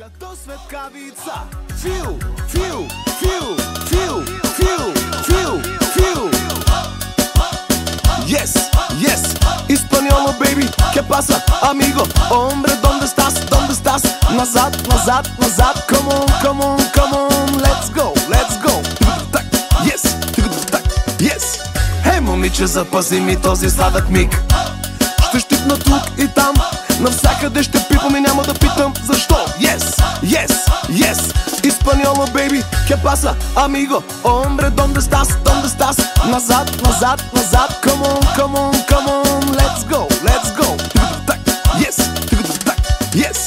Като светкавица. Фил, фил, фил, фил, фил, фил, фил. Yes, yes, español baby, ¿qué pasa, amigo? Hombre, ¿dónde estás? ¿Dónde estás? Назад, назад, назад. Come on, come on, come on. Let's go, let's go. Yes, yes. Хей, момиче, запази ми този сладък миг. Ще щипна тук и там, навсякъде ще пипам и няма да питам защо. Yes, yes, yes, español baby, ¿qué pasa, amigo? Hombre, ¿dónde estás? ¿Dónde estás? Назад, назад, назад. Come on, come on, come on. Let's go, let's go. Yes, yes.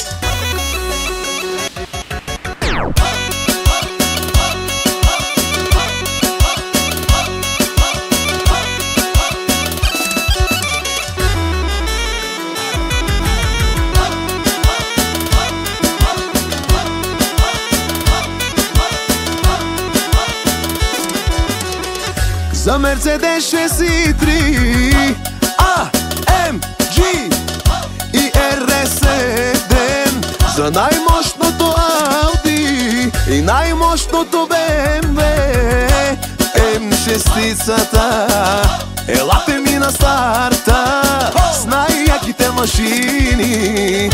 За Мерцедес 6.3 AMG и RS7, за най-мощното Ауди и най-мощното BMW М6-цата. Елате ми на старта с най-яките машини.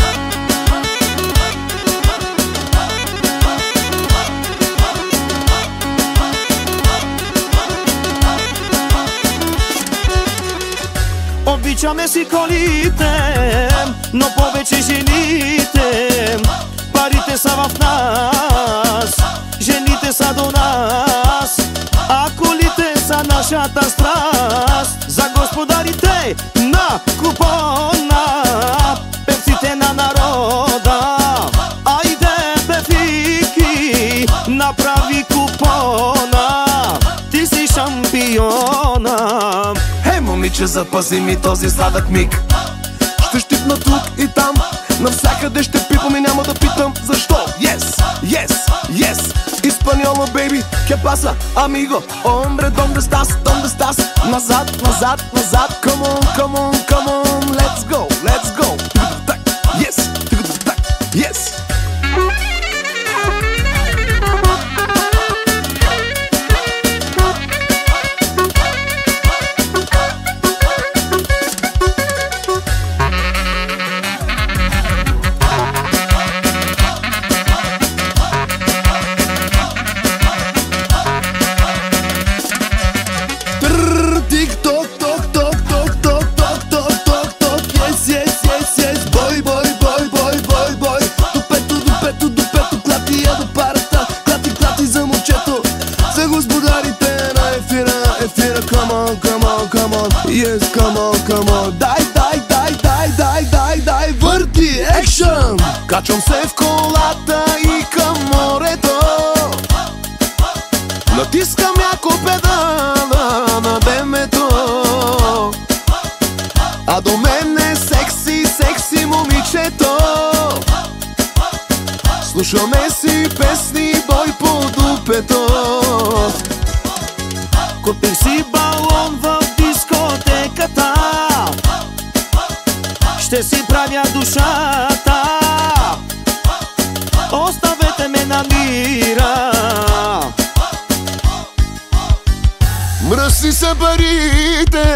Обичаме си колите, но повече жените. Парите са в нас, жените са до нас, а колите са нашата страст. За господарите на купона, певците на народа. Айде, певики, направи купона, ти си шампиона. Момиче, запази ми този сладък миг. Ще щипна тук и там, навсякъде ще пипам и няма да питам защо. Yes, yes, yes, español baby, ¿qué pasa, amigo? Hombre, ¿dónde estás? ¿Dónde estás? Назад, назад, назад. Come on, come on, come on. Let's go, let's go. Yes, yes. Come on, come on, come on. Yes, come on, come on. Дай, дай, дай, дай, дай, дай, дай. Върти, екшън. Качвам се в колата и към морето. Натискам яко педала на БМ-то. А до мен е секси, секси момичето. Слушаме си песни, бой по дупето. Купих си балон в дискотеката, ще си правя душата. Оставете ме на мира. Мръсни са парите,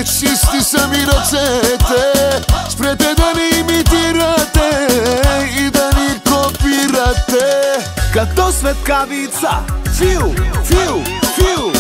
чисти са ми ръцете. Спрете да ни имитирате и да ни копирате. Като светкавица. Фил, фил, фил.